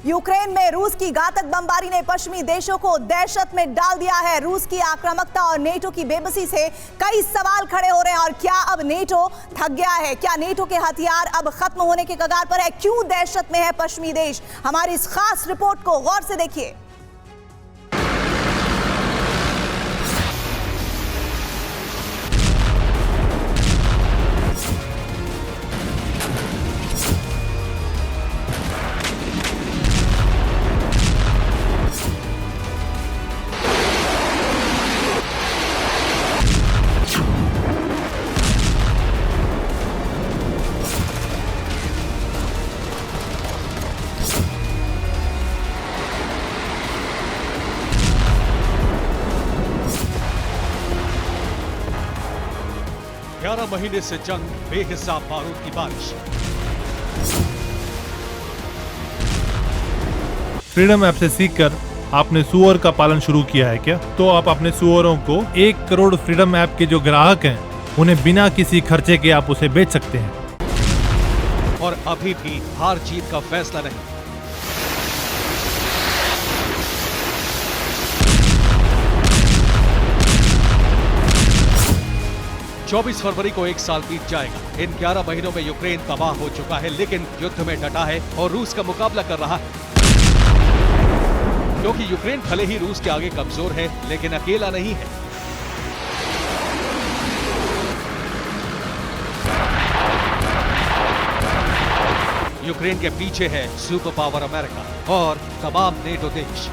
Ukraine में रूस की घातक बमबारी ने पश्चिमी देशों को दहशत में डाल दिया है। रूस की आक्रामकता और नेटो की बेबसी से कई सवाल खड़े हो रहे हैं। और क्या अब नेटो थक गया है? क्या नेटो के हथियार अब खत्म होने के कगार पर है? क्यों दहशत में है पश्चिमी देश? हमारी इस खास रिपोर्ट को गौर से देखिए। महीने से जंग, बेहिसाब बारूद की बारिश। फ्रीडम ऐप से सीखकर आपने सुअर का पालन शुरू किया है क्या? तो आप अपने सुअरों को 1 करोड़ फ्रीडम ऐप के जो ग्राहक हैं उन्हें बिना किसी खर्चे के आप उसे बेच सकते हैं। और अभी भी हार जीत का फैसला नहीं। चौबीस फरवरी को 1 साल बीत जाएगा। इन 11 महीनों में यूक्रेन तबाह हो चुका है, लेकिन युद्ध में डटा है और रूस का मुकाबला कर रहा है। क्योंकि यूक्रेन भले ही रूस के आगे कमजोर है, लेकिन अकेला नहीं है। यूक्रेन के पीछे है सुपर पावर अमेरिका और तमाम नेटो देश।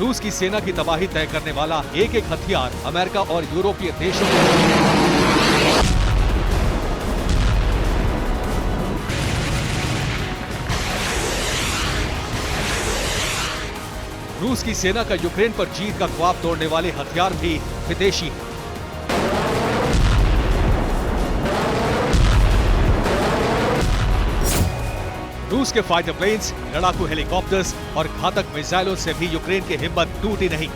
रूस की सेना की तबाही तय करने वाला एक एक हथियार अमेरिका और यूरोपीय देशों को रूस की सेना का यूक्रेन पर जीत का ख्वाब तोड़ने वाले हथियार भी विदेशी हैं। रूस के फाइटर प्लेन्स, लड़ाकू हेलीकॉप्टर्स और घातक मिसाइलों से भी यूक्रेन की हिम्मत टूटी नहीं।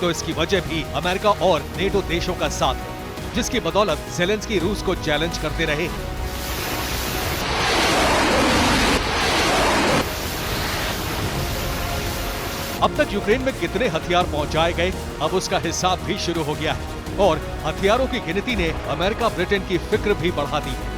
तो इसकी वजह भी अमेरिका और नेटो देशों का साथ है, जिसकी बदौलत ज़ेलेंस्की रूस को चैलेंज करते रहे। अब तक यूक्रेन में कितने हथियार पहुंचाए गए, अब उसका हिसाब भी शुरू हो गया है और हथियारों की गिनती ने अमेरिका ब्रिटेन की फिक्र भी बढ़ा दी है।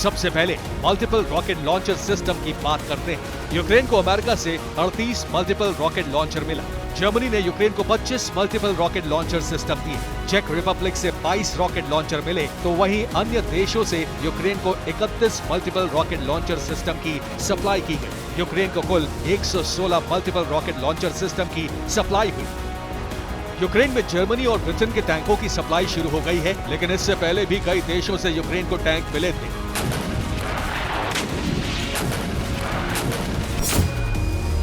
सबसे पहले मल्टीपल रॉकेट लॉन्चर सिस्टम की बात करते हैं। यूक्रेन को अमेरिका से 38 मल्टीपल रॉकेट लॉन्चर मिला। जर्मनी ने यूक्रेन को 25 मल्टीपल रॉकेट लॉन्चर सिस्टम दिए। चेक रिपब्लिक से 22 रॉकेट लॉन्चर मिले, तो वहीं अन्य देशों से यूक्रेन को 31 मल्टीपल रॉकेट लॉन्चर सिस्टम की सप्लाई की गई। यूक्रेन को कुल 116 मल्टीपल रॉकेट लॉन्चर सिस्टम की सप्लाई हुई। यूक्रेन में जर्मनी और ब्रिटेन के टैंकों की सप्लाई शुरू हो गई है, लेकिन इससे पहले भी कई देशों से यूक्रेन को टैंक मिले थे।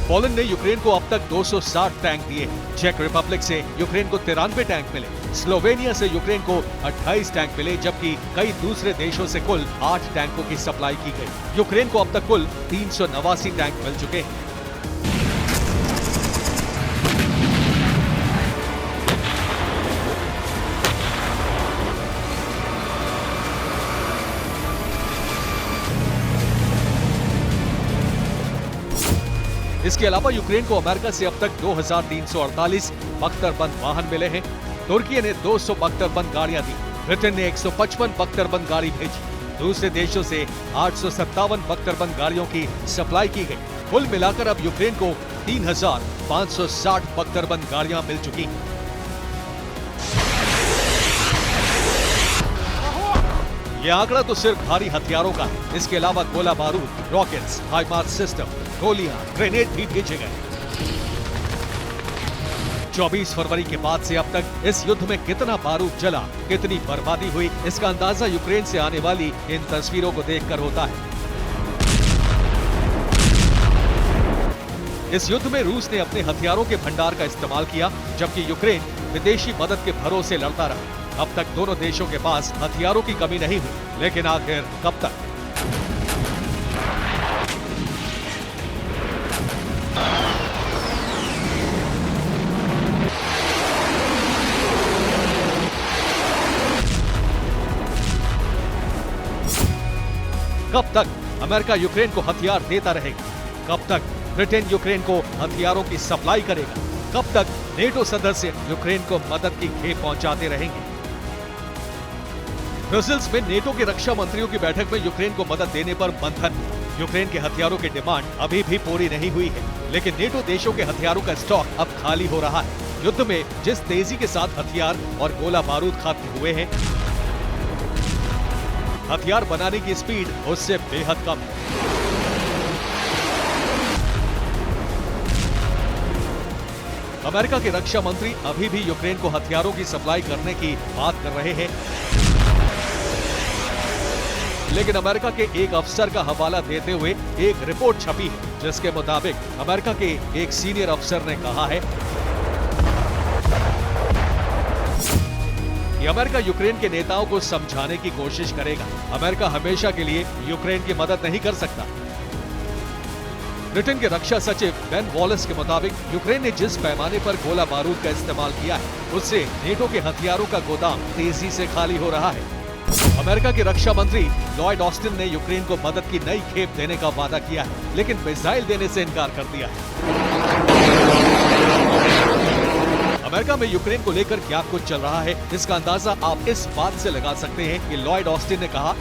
पोलैंड ने यूक्रेन को अब तक 260 टैंक दिए। चेक रिपब्लिक से यूक्रेन को 93 टैंक मिले। स्लोवेनिया से यूक्रेन को 28 टैंक मिले, जबकि कई दूसरे देशों से कुल 8 टैंकों की सप्लाई की गई। यूक्रेन को अब तक कुल 389 टैंक मिल चुके हैं। इसके अलावा यूक्रेन को अमेरिका से अब तक 2348 बख्तरबंद वाहन मिले हैं। तुर्की ने 200 बख्तरबंद गाड़ियां दी। ब्रिटेन ने 155 बख्तरबंद गाड़ी भेजी। दूसरे देशों से 857 बख्तरबंद गाड़ियों की सप्लाई की गई। कुल मिलाकर अब यूक्रेन को 3560 बख्तरबंद गाड़ियां मिल चुकी हैं। ये आंकड़ा तो सिर्फ भारी हथियारों का है। इसके अलावा गोला बारूद, रॉकेट्स, हाइमार्स सिस्टम, गोलियां, ग्रेनेड भी भेजे गए। 24 फरवरी के बाद से अब तक इस युद्ध में कितना बारूद जला, कितनी बर्बादी हुई, इसका अंदाजा यूक्रेन से आने वाली इन तस्वीरों को देखकर होता है। इस युद्ध में रूस ने अपने हथियारों के भंडार का इस्तेमाल किया, जबकि यूक्रेन विदेशी मदद के भरोसे लड़ता रहा। अब तक दोनों देशों के पास हथियारों की कमी नहीं हुई, लेकिन आखिर कब तक? कब तक अमेरिका यूक्रेन को हथियार देता रहेगा? कब तक ब्रिटेन यूक्रेन को हथियारों की सप्लाई करेगा? कब तक नेटो सदस्य यूक्रेन को मदद की खेप पहुंचाते रहेंगे? ब्रसेल्स में नेटो के रक्षा मंत्रियों की बैठक में यूक्रेन को मदद देने पर मंथन। यूक्रेन के हथियारों की डिमांड अभी भी पूरी नहीं हुई है, लेकिन नेटो देशों के हथियारों का स्टॉक अब खाली हो रहा है। युद्ध में जिस तेजी के साथ हथियार और गोला बारूद खत्म हुए हैं, हथियार बनाने की स्पीड उससे बेहद कम है। अमेरिका के रक्षा मंत्री अभी भी यूक्रेन को हथियारों की सप्लाई करने की बात कर रहे हैं, लेकिन अमेरिका के एक अफसर का हवाला देते हुए एक रिपोर्ट छपी है, जिसके मुताबिक अमेरिका के एक सीनियर अफसर ने कहा है कि अमेरिका यूक्रेन के नेताओं को समझाने की कोशिश करेगा। अमेरिका हमेशा के लिए यूक्रेन की मदद नहीं कर सकता। ब्रिटेन के रक्षा सचिव बेन वॉलेस के मुताबिक यूक्रेन ने जिस पैमाने पर गोला बारूद का इस्तेमाल किया है, उससे नेटो के हथियारों का गोदाम तेजी से खाली हो रहा है। अमेरिका के रक्षा मंत्री लॉयड ऑस्टिन ने यूक्रेन को मदद की नई खेप देने का वादा किया है, लेकिन मिसाइल देने से इनकार कर दिया है। अमेरिका में यूक्रेन को लेकर क्या कुछ चल रहा है, इसका अंदाजा आप इस बात से लगा सकते हैं कि लॉयड ऑस्टिन ने कहा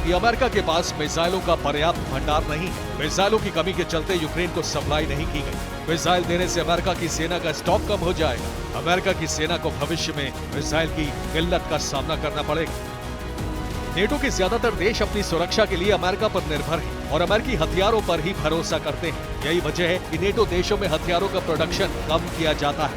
कि अमेरिका के पास मिसाइलों का पर्याप्त भंडार नहीं है। मिसाइलों की कमी के चलते यूक्रेन को सप्लाई नहीं की गई। मिसाइल देने से अमेरिका की सेना का स्टॉक कम हो जाएगा। अमेरिका की सेना को भविष्य में मिसाइल की किल्लत का सामना करना पड़ेगा। नेटो के ज्यादातर देश अपनी सुरक्षा के लिए अमेरिका पर निर्भर हैं और अमेरिकी हथियारों पर ही भरोसा करते हैं। यही वजह है कि नेटो देशों में हथियारों का प्रोडक्शन कम किया जाता है।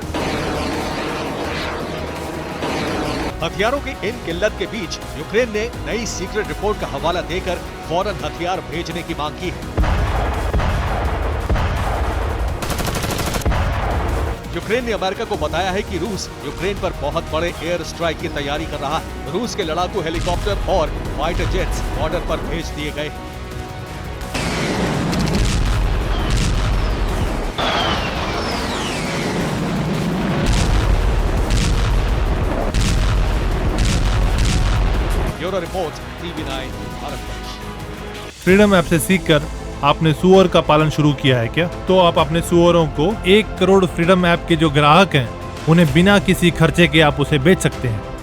हथियारों की इन किल्लत के बीच यूक्रेन ने नई सीक्रेट रिपोर्ट का हवाला देकर फौरन हथियार भेजने की मांग की है। यूक्रेन ने अमेरिका को बताया है कि रूस यूक्रेन पर बहुत बड़े एयर स्ट्राइक की तैयारी कर रहा है। रूस के लड़ाकू हेलीकॉप्टर और फाइटर जेट्स बॉर्डर पर भेज दिए गए हैं। Bureau report, TV9 Bharat. Freedom app से सीखकर आपने सुअर का पालन शुरू किया है क्या? तो आप अपने सुअरों को 1 करोड़ फ्रीडम ऐप के जो ग्राहक हैं, उन्हें बिना किसी खर्चे के आप उसे बेच सकते हैं।